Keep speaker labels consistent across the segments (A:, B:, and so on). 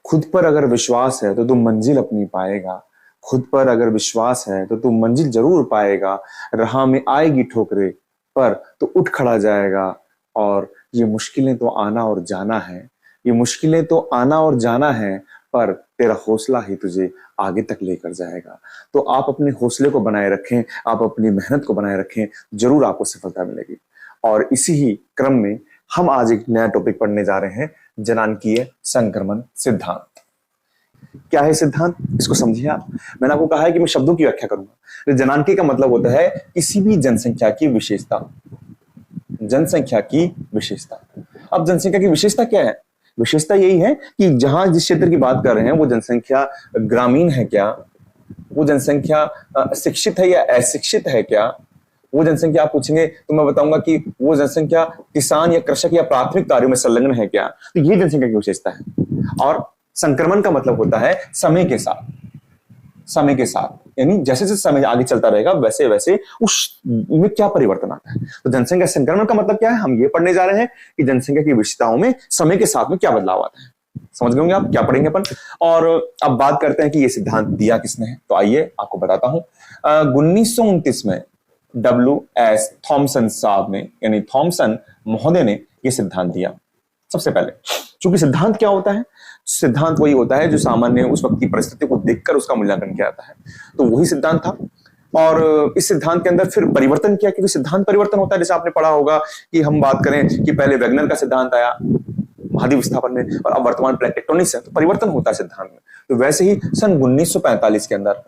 A: खुद पर अगर विश्वास है तो तू मंजिल अपनी पाएगा। खुद पर अगर विश्वास है तो तू मंजिल जरूर पाएगा। राह में आएगी ठोकरे पर तो उठ खड़ा जाएगा। और ये मुश्किलें तो आना और जाना है, ये मुश्किलें तो आना और जाना है, पर तेरा हौसला ही तुझे आगे तक लेकर जाएगा। तो आप अपने हौसले को बनाए रखें, आप अपनी मेहनत को बनाए रखें, जरूर आपको सफलता मिलेगी। और इसी ही क्रम में हम आज एक नया टॉपिक पढ़ने जा रहे हैं, जनानकीय संक्रमण सिद्धांत। क्या है सिद्धांत, इसको समझिए आप। मैंने आपको कहा है कि मैं शब्दों की व्याख्या करूंगा। जनानकीय का मतलब होता है किसी भी जनसंख्या की विशेषता, जनसंख्या की विशेषता। अब जनसंख्या की विशेषता क्या है? विशेषता यही है कि जहां जिस क्षेत्र की बात कर रहे हैं वो जनसंख्या ग्रामीण है क्या, वो जनसंख्या शिक्षित है या अशिक्षित है क्या, वो जनसंख्या आप पूछेंगे तो मैं बताऊंगा कि वो जनसंख्या किसान या कृषक या प्राथमिक कार्यों में संलग्न है क्या। तो ये जनसंख्या की विशेषता है। और संक्रमण का मतलब होता है समय के साथ, समय के साथ यानी जैसे जैसे समय आगे चलता रहेगा वैसे वैसे उस में क्या परिवर्तन आता है। तो जनसंख्या संक्रमण का मतलब क्या है, हम ये पढ़ने जा रहे हैं कि जनसंख्या की विशेषताओं में समय के साथ में क्या बदलाव आता है। समझ गए होंगे आप क्या पढ़ेंगे अपन। और अब बात करते हैं कि ये सिद्धांत दिया किसने है, तो आइए आपको बताता हूं। 1929 में W.S. थॉमसन साहब ने, यानी थॉमसन महोदय ने यह सिद्धांत दिया सबसे पहले। क्योंकि सिद्धांत क्या होता है, सिद्धांत वही होता है जो सामान्य उस वक्त की परिस्थिति को देखकर उसका मूल्यांकन किया जाता है। तो वही सिद्धांत था। और इस सिद्धांत के अंदर फिर परिवर्तन किया, क्योंकि सिद्धांत परिवर्तन होता है। जैसे आपने पढ़ा होगा कि हम बात करें कि पहले वैगनर का सिद्धांत आया महाद्वीप विस्थापन में, और अब वर्तमान प्लेट टेक्टोनिक्स है, तो परिवर्तन होता है सिद्धांत में। तो वैसे ही सन 1945 के अंदर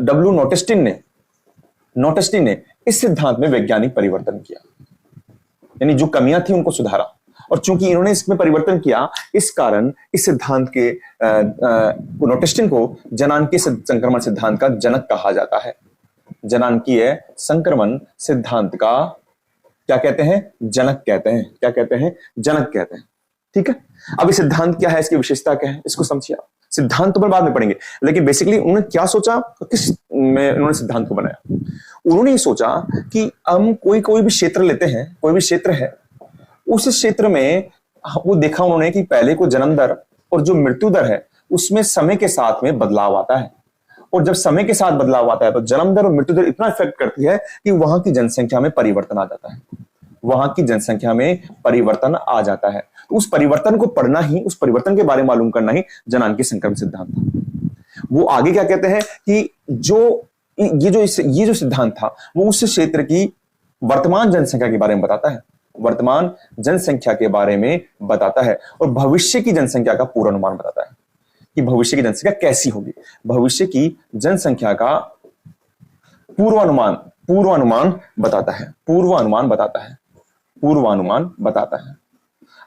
A: डब्ल्यू नोटेस्टिन ने इस सिद्धांत में वैज्ञानिक परिवर्तन किया, यानी जो कमियां थी उनको सुधारा। और चूंकि इन्होंने इसमें परिवर्तन किया, इस कारण इस सिद्धांत के नोटेस्टिन को जनानकीय संक्रमण सिद्धांत का जनक कहा जाता है। जनानकीय संक्रमण सिद्धांत का क्या कहते हैं, जनक कहते हैं। क्या कहते हैं, जनक कहते हैं। ठीक है। अब ये सिद्धांत क्या है, इसकी विशेषता क्या है, इसको समझिए आप। सिद्धांत तो बाद में पढ़ेंगे, लेकिन बेसिकली उन्होंने क्या सोचा, किस में उन्होंने सिद्धांत को बनाया। उन्होंने ये सोचा कि हम कोई भी क्षेत्र लेते हैं, कोई भी क्षेत्र है, उस क्षेत्र में वो देखा उन्होंने कि पहले को जन्म दर और जो मृत्यु दर है उसमें समय के साथ में बदलाव आता है। और जब समय के साथ बदलाव आता है तो जन्म दर और मृत्यु दर इतना इफेक्ट करती है कि वहां की जनसंख्या में परिवर्तन आ जाता है, वहां की जनसंख्या में परिवर्तन आ जाता है। तो उस परिवर्तन को पढ़ना ही, उस परिवर्तन के बारे में मालूम करना ही जनानकीय संक्रमण सिद्धांत था। वो आगे क्या कहते हैं कि ये जो सिद्धांत था वो उस क्षेत्र की वर्तमान जनसंख्या के बारे में बताता है, वर्तमान जनसंख्या के बारे में बताता है, और भविष्य की जनसंख्या का पूर्वानुमान बताता है कि भविष्य की जनसंख्या कैसी होगी। भविष्य की जनसंख्या का पूर्वानुमान बताता है, पूर्वानुमान बताता है।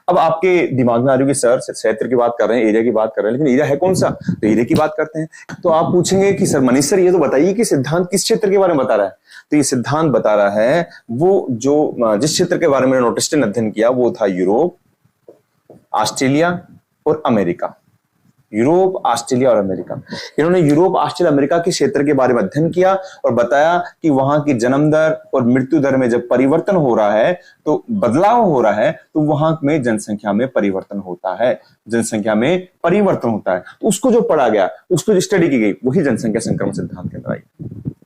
A: अब आपके दिमाग में आ रही है कि सर क्षेत्र की बात कर रहे हैं, एरिया की बात कर रहे हैं, लेकिन एरिया है कौन सा, तो एरिया की बात करते हैं। तो आप पूछेंगे कि सर मनीष सर ये तो बताइए कि सिद्धांत किस क्षेत्र के बारे में बता रहा है। तो ये सिद्धांत बता रहा है वो जो जिस क्षेत्र के बारे में नोटेस्टिन ने अध्ययन किया वो था यूरोप, ऑस्ट्रेलिया और अमेरिका। यूरोप, ऑस्ट्रेलिया और अमेरिका। इन्होंने यूरोप, ऑस्ट्रेलिया, अमेरिका के क्षेत्र के बारे में अध्ययन किया और बताया कि वहां की जन्म दर और मृत्यु दर में जब परिवर्तन हो रहा है, तो बदलाव हो रहा है, तो वहां में जनसंख्या में परिवर्तन होता है, जनसंख्या में परिवर्तन होता है। तो उसको जो पढ़ा गया, उसको जो स्टडी की गई, वही जनसंख्या संक्रमण सिद्धांत के अंदर आई।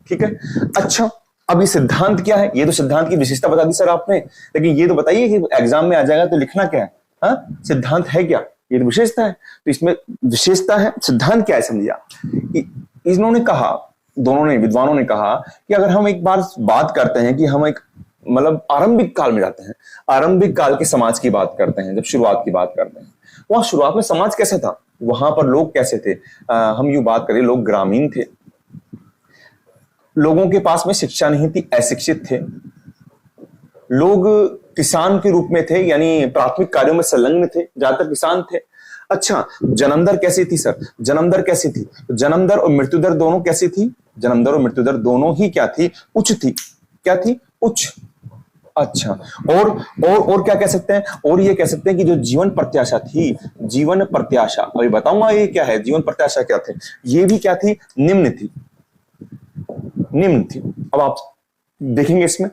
A: ठीक है। अच्छा, अब ये सिद्धांत क्या है, ये तो सिद्धांत की विशेषता बता दी सर आपने, लेकिन ये तो बताइए कि एग्जाम में आ जाएगा तो लिखना क्या है। हाँ, सिद्धांत है क्या, ये तो विशेषता है। तो इसमें विशेषता है, सिद्धांत क्या है समझिए। इन्होंने कहा, दोनों ने, विद्वानों ने कहा कि अगर हम एक बार बात करते हैं कि हम एक मतलब आरंभिक काल में जाते हैं, आरंभिक काल के समाज की बात करते हैं, जब शुरुआत की बात करते हैं, वहां शुरुआत में समाज कैसा था, वहां पर लोग कैसे थे। हम यूं बात करें, लोग ग्रामीण थे, लोगों के पास में शिक्षा नहीं थी, अशिक्षित थे, लोग किसान के रूप में थे, यानी प्राथमिक कार्यों में संलग्न थे, ज्यादातर किसान थे। अच्छा, जन्म दर कैसी थी सर, जन्म दर कैसी थी, तो जन्म दर और मृत्यु दर दोनों कैसी थी, जन्म दर और मृत्यु दर दोनों ही क्या थी, उच्च थी। क्या थी, उच्च। अच्छा, और क्या कह सकते हैं, और ये कह सकते हैं कि जो जीवन प्रत्याशा थी, जीवन प्रत्याशा, अभी बताऊंगा ये क्या है, जीवन प्रत्याशा क्या थे, ये भी क्या थी, निम्न थी, निम्न थी। अब आप देखेंगे इसमें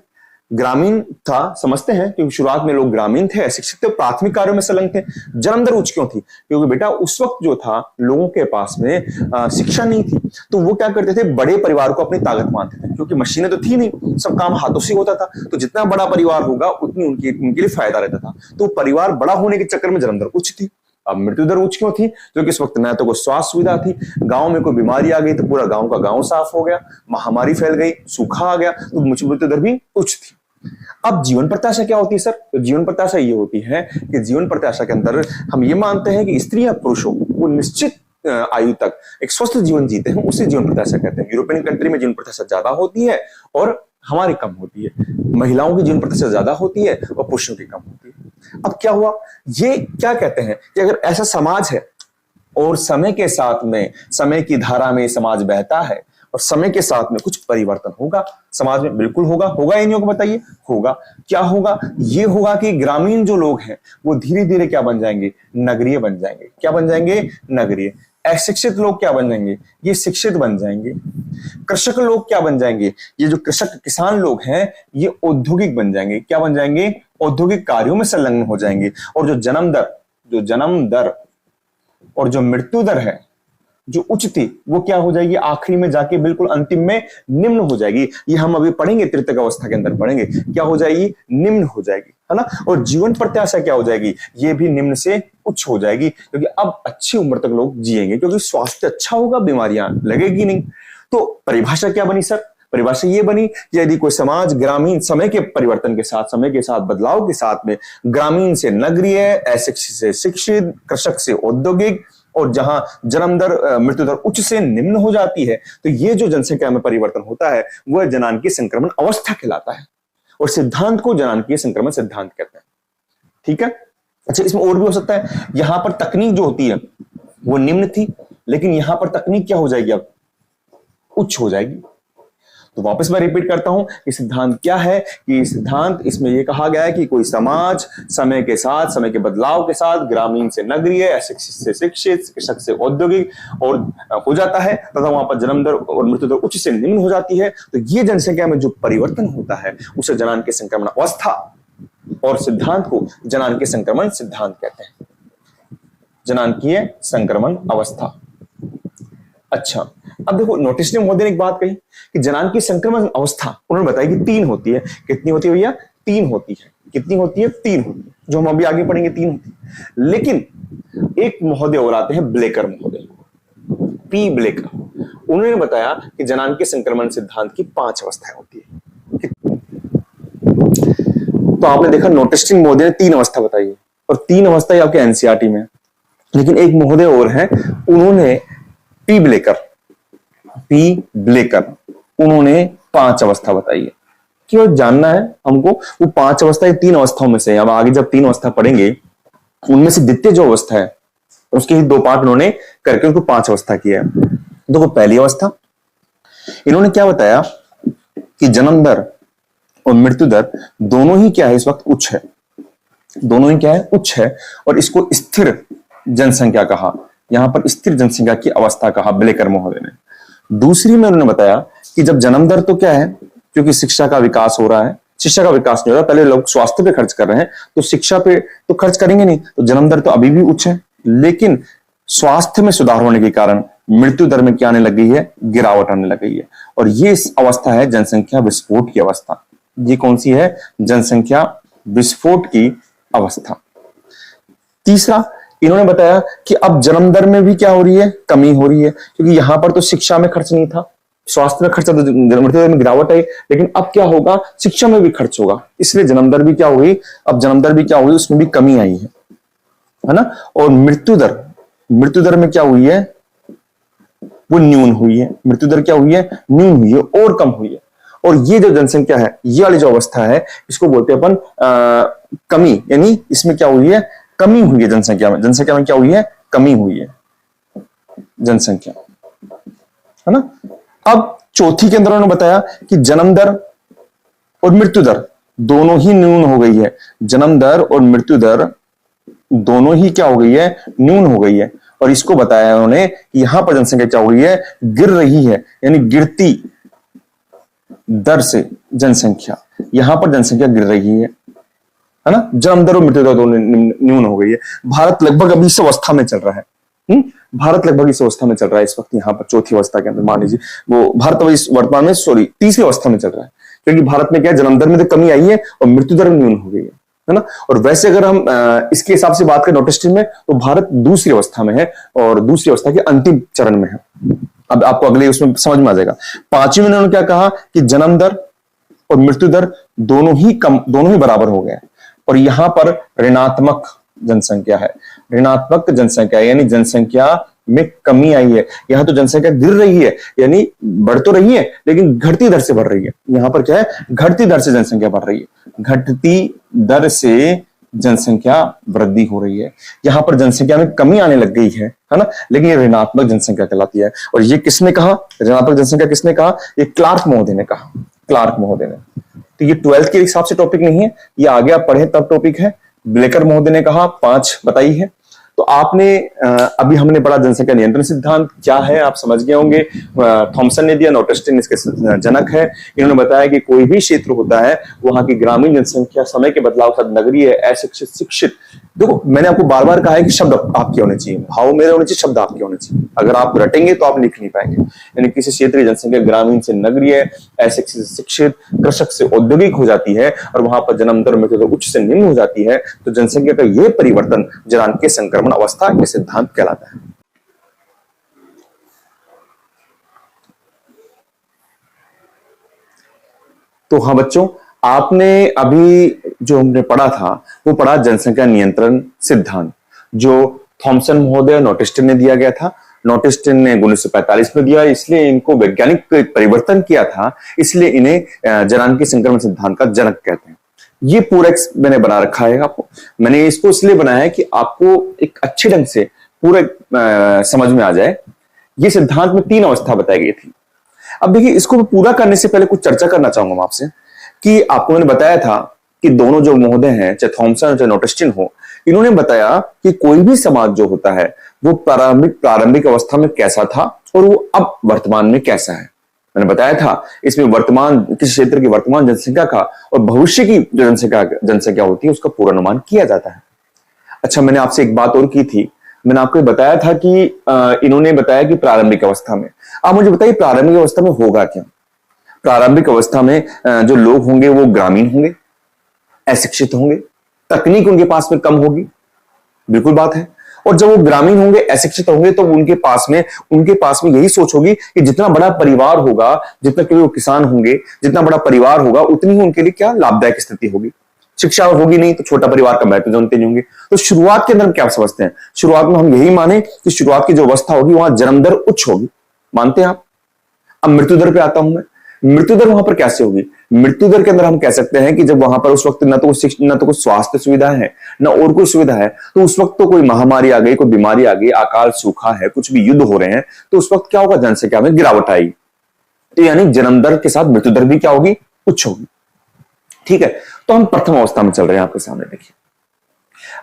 A: ग्रामीण था, समझते हैं, क्योंकि शुरुआत में लोग ग्रामीण थे, अशिक्षित थे, प्राथमिक कार्यों में संलग्न थे। जन्म दर उच्च क्यों थी? क्योंकि बेटा उस वक्त जो था लोगों के पास में शिक्षा नहीं थी, तो वो क्या करते थे, बड़े परिवार को अपनी ताकत मानते थे, क्योंकि मशीनें तो थी नहीं, सब काम हाथों से होता था, तो जितना बड़ा परिवार होगा उतनी उनके लिए फायदा रहता था। तो परिवार बड़ा होने के चक्कर में जन्म दर उच्च थी। अब मृत्यु दर उच्च क्यों थी? क्योंकि इस वक्त न तो कोई स्वास्थ्य सुविधा थी, गांव में कोई बीमारी आ गई तो पूरा गांव का गांव साफ हो गया, महामारी फैल गई, सूखा आ गया, तो मृत्यु दर भी उच्च थी। अब जीवन प्रत्याशा क्या होती है सर? तो जीवन प्रत्याशा ये होती है कि जीवन प्रत्याशा के अंदर हम ये मानते हैं कि स्त्री या पुरुषों वो निश्चित आयु तक एक स्वस्थ जीवन जीते हैं, उसे जीवन प्रत्याशा कहते हैं। यूरोपियन कंट्री में जीवन प्रत्याशा ज्यादा होती है और हमारी कम होती है। महिलाओं की जीवन प्रत्याशा ज्यादा होती है और पुरुषों की कम होती है। अब क्या हुआ, ये क्या कहते हैं कि अगर ऐसा समाज है और समय के साथ में, समय की धारा में समाज बहता है और समय के साथ में कुछ परिवर्तन होगा समाज में, बिल्कुल होगा। होगा या नहीं होगा बताइए? होगा। क्या होगा? ये होगा कि ग्रामीण जो लोग हैं वो धीरे धीरे क्या बन जाएंगे? नगरीय बन जाएंगे। क्या बन जाएंगे? नगरीय। अशिक्षित लोग क्या बन जाएंगे? ये शिक्षित बन जाएंगे। कृषक लोग क्या बन जाएंगे? ये जो कृषक किसान लोग हैं ये औद्योगिक बन जाएंगे। क्या बन जाएंगे? औद्योगिक कार्यों में संलग्न हो जाएंगे। और जो जन्म दर और जो मृत्यु दर है जो उच्च थी वो क्या हो जाएगी? आखिरी में जाके बिल्कुल अंतिम में निम्न हो जाएगी। ये हम अभी पढ़ेंगे, तृतीयक अवस्था के अंदर पढ़ेंगे। क्या हो जाएगी? निम्न हो जाएगी, है ना। और जीवन प्रत्याशा क्या हो जाएगी? ये भी निम्न से उच्च हो जाएगी, क्योंकि अब अच्छी उम्र तक लोग जिएंगे, क्योंकि स्वास्थ्य अच्छा होगा, बीमारियां लगेगी नहीं। तो परिभाषा क्या बनी सर? परिभाषा ये बनी कि यदि कोई समाज ग्रामीण समय के परिवर्तन के साथ, समय के साथ बदलाव के साथ में ग्रामीण से नगरीय, अशिक्षित से शिक्षित, कृषक से औद्योगिक, और जहां जन्म दर मृत्यु दर उच्च से निम्न हो जाती है, तो ये जो जनसंख्या में परिवर्तन होता है वह जनांकीय संक्रमण अवस्था कहलाता है। और सिद्धांत को जनांकीय संक्रमण सिद्धांत कहते हैं। ठीक है। अच्छा, इसमें और भी हो सकता है। यहां पर तकनीक जो होती है वो निम्न थी, लेकिन यहां पर तकनीक क्या हो जाएगी? अब उच्च हो जाएगी। तो वापस मैं रिपीट करता हूं कि सिद्धांत क्या है। कि सिद्धांत, इसमें यह कहा गया है कि कोई समाज समय के साथ, समय के बदलाव के साथ ग्रामीण से नगरीय, अशिक्षित से शिक्षित, कृषक से औद्योगिक और हो जाता है, तथा वहां पर जन्म दर और मृत्यु दर उच्च से निम्न हो जाती है। तो ये जनसंख्या में जो परिवर्तन होता है उसे जनांकीय संक्रमण अवस्था, और सिद्धांत को जनांकीय संक्रमण सिद्धांत कहते हैं। जनांकीय संक्रमण अवस्था। अच्छा, अब देखो, नोटिस ने महोदय ने एक बात कही कि जनांकीय संक्रमण अवस्था उन्होंने बताया कि 3 होती है। कितनी होती है भैया? 3 होती है। कितनी होती है? 3 होती है, जो हम अभी आगे पढ़ेंगे 3 होती है। लेकिन एक महोदय और आते हैं, ब्लेकर महोदय, पी ब्लेकर। उन्होंने बताया कि जनांकीय संक्रमण सिद्धांत की 5 अवस्थाएं होती है। तो आपने देखा नोटिस्टिन महोदय ने 3 अवस्था बताई है, और 3 अवस्था आपके एनसीईआरटी में। लेकिन एक महोदय और हैं, उन्होंने पी ब्लेकर उन्होंने 5 अवस्था बताई है। क्यों जानना है हमको? वो 5 अवस्था 3 अवस्थाओं में से, अब आगे जब 3 अवस्था पढ़ेंगे उनमें से द्वितीय जो अवस्था है उसके ही 2 पार्ट उन्होंने करके उसको 5 अवस्था किया है। देखो, पहली अवस्था इन्होंने क्या बताया कि जन्म दर और मृत्यु दर दोनों ही क्या है? इस वक्त उच्च है। दोनों ही क्या है? उच्च है। और इसको स्थिर जनसंख्या कहा, यहां पर स्थिर जनसंख्या की अवस्था कहा ब्लेकर महोदय ने। दूसरी में उन्होंने बताया कि जब जन्म दर तो क्या है, क्योंकि शिक्षा का विकास हो रहा है, शिक्षा का विकास नहीं हो रहा, पहले लोग स्वास्थ्य पे खर्च कर रहे हैं, तो शिक्षा पे तो खर्च करेंगे नहीं, तो जन्म दर तो अभी भी उच्च है। लेकिन स्वास्थ्य में सुधार होने के कारण मृत्यु दर में क्या आने लग गई है? गिरावट आने लग गई है। और ये अवस्था है जनसंख्या विस्फोट की अवस्था। ये कौन सी है? जनसंख्या विस्फोट की अवस्था। तीसरा, इन्होंने बताया कि अब जन्म दर में भी क्या हो रही है? कमी हो रही है, क्योंकि यहां पर तो शिक्षा में खर्च नहीं था, स्वास्थ्य में खर्च, तो मृत्यु दर में गिरावट आई। लेकिन अब क्या होगा? शिक्षा में भी खर्च होगा, इसलिए जन्म दर भी क्या हुई? अब जन्म दर भी क्या हुई? उसमें भी कमी आई है ना। और मृत्यु दर में क्या हुई है? वो न्यून हुई है। मृत्यु दर क्या हुई है? न्यून हुई है और कम हुई है। और ये जो जनसंख्या है, ये वाली जो अवस्था है, इसको बोलते हैं अपन कमी, यानी इसमें क्या हुई है? कमी हुई है जनसंख्या में। जनसंख्या में क्या हुई है? कमी हुई है जनसंख्या, है ना। अब चौथी के अंदर उन्होंने बताया कि जन्म दर और मृत्यु दर दोनों ही न्यून हो गई है। जन्म दर और मृत्यु दर दोनों ही क्या हो गई है? न्यून हो गई है। और इसको बताया उन्होंने कि यहां पर जनसंख्या क्या हो गई है? गिर रही है, यानी गिरती दर से जनसंख्या, यहां पर जनसंख्या गिर रही है ना, जन्म दर और मृत्यु दर दोनों न्यून हो गई है। भारत लगभग अभी इस अवस्था में चल रहा है। भारत लगभग इस अवस्था में चल रहा है इस वक्त, यहाँ पर चौथी अवस्था के अंदर मान लीजिए, वो भारत अभी वर्तमान में तीसरी अवस्था में चल रहा है, क्योंकि भारत में क्या जन्म दर में तो कमी आई है और मृत्यु दर न्यून हो गई है ना। और वैसे अगर हम इसके हिसाब से बात करें नोटिस्टिन में, तो भारत दूसरी अवस्था में है और दूसरी अवस्था के अंतिम चरण में है। अब आपको अगले उसमें समझ में आ जाएगा। पांचवी में उन्होंने क्या कहा कि जन्म दर और मृत्यु दर दोनों ही बराबर हो गए, और यहां पर ऋणात्मक जनसंख्या है। ऋणात्मक जनसंख्या यानी जनसंख्या में कमी आई है। यहां तो जनसंख्या गिर रही है, यानी बढ़ तो रही है लेकिन घटती दर से बढ़ रही है। यहां पर क्या है, घटती दर से जनसंख्या बढ़ रही है, घटती दर से जनसंख्या वृद्धि हो रही है। यहां पर जनसंख्या में कमी आने लग गई है ना, लेकिन ये ऋणात्मक जनसंख्या कहलाती है। और ये किसने कहा, ऋणात्मक जनसंख्या किसने कहा, ये क्लार्क महोदय ने कहा, क्लार्क महोदय ने। तो ये 12th के हिसाब से टॉपिक नहीं है, ये आगे आप पढ़े तब टॉपिक है। ब्लेकर महोदय ने कहा 5 बताई है। तो आपने अभी हमने पढ़ा जनसंख्या नियंत्रण सिद्धांत क्या है, आप समझ गए होंगे। थॉमसन ने दिया, नोटिस्टिन इसके जनक है। इन्होंने बताया कि कोई भी क्षेत्र होता है, वहां की ग्रामीण जनसंख्या समय के बदलाव के साथ नगरीय, अशिक्षित, शिक्षित। देखो मैंने आपको बार बार कहा है कि शब्द आपके होने चाहिए, भाव मेरे होने चाहिए, शब्द आपके होने चाहिए। अगर आप रटेंगे तो आप लिख नहीं पाएंगे। यानी किसी क्षेत्र की जनसंख्या ग्रामीण से नगरीय, अशिक्षित से शिक्षित, कृषक से औद्योगिक हो जाती है और वहां पर जन्म दर मृत्यु दर उच्च से निम्न हो जाती है, तो जनसंख्या का यह परिवर्तन जनांकीय संक्रमण अवस्था के सिद्धांत कहलाता है। तो हाँ बच्चों, आपने अभी जो हमने पढ़ा था वो पढ़ा जनसंख्या नियंत्रण सिद्धांत, जो थॉमसन महोदय नोटिस्टिन ने दिया गया था। नोटिस्टिन ने 1945 में दिया, इसलिए इनको वैज्ञानिक परिवर्तन किया था, इसलिए इन्हें जनांकीय संक्रमण सिद्धांत का जनक कहते हैं। ये पूरा मैंने बना रखा है आपको। मैंने इसको इसलिए बनाया है कि आपको एक अच्छे ढंग से पूरे समझ में आ जाए। ये सिद्धांत में 3 अवस्था बताई गई थी। अब देखिए, इसको पूरा करने से पहले कुछ चर्चा करना चाहूंगा मैं आपसे कि आपको मैंने बताया था कि दोनों जो महोदय हैं, चाहे थॉमसन चाहे नोटिस्टिन हो, इन्होंने बताया कि कोई भी समाज जो होता है वो प्रारंभिक अवस्था में कैसा था और वो अब वर्तमान में कैसा है। मैंने बताया था इसमें वर्तमान किसी क्षेत्र की वर्तमान जनसंख्या का और भविष्य की जो जनसंख्या होती है उसका पूर्वानुमान किया जाता है। अच्छा, मैंने आपसे एक बात और की थी, मैंने आपको बताया था कि इन्होंने बताया कि प्रारंभिक अवस्था में। आप मुझे बताइए प्रारंभिक अवस्था में होगा क्या। प्रारंभिक अवस्था में जो लोग होंगे वो ग्रामीण होंगे, अशिक्षित होंगे, तकनीक उनके पास में कम होगी, बिल्कुल बात है। और जब वो ग्रामीण होंगे, अशिक्षित होंगे, तो उनके पास में यही सोच होगी कि जितना बड़ा परिवार होगा, जितना कि वो किसान होंगे, जितना बड़ा परिवार होगा उतनी ही उनके लिए क्या लाभदायक स्थिति होगी। शिक्षा होगी नहीं तो छोटा परिवार का महत्व जानते नहीं होंगे। तो शुरुआत के अंदर हम क्या समझते हैं, शुरुआत में हम यही माने कि शुरुआत की जो अवस्था होगी वहां जन्म दर उच्च होगी, मानते हैं आप। अब मृत्यु दर पे आता हूं मैं। मृत्यु दर वहां पर कैसे होगी। मृत्यु दर के अंदर हम कह सकते हैं कि जब वहां पर उस वक्त न तो कोई स्वास्थ्य सुविधा है न और कोई सुविधा है, तो उस वक्त तो कोई महामारी आ गई, कोई बीमारी आ गई, अकाल सूखा है, कुछ भी युद्ध हो रहे हैं, तो उस वक्त क्या होगा, जनसंख्या में गिरावट आएगी। तो यानी जन्म दर के साथ मृत्यु दर भी क्या होगी, उच्च होगी। ठीक है, तो हम प्रथम अवस्था में चल रहे हैं। आपके सामने देखिए,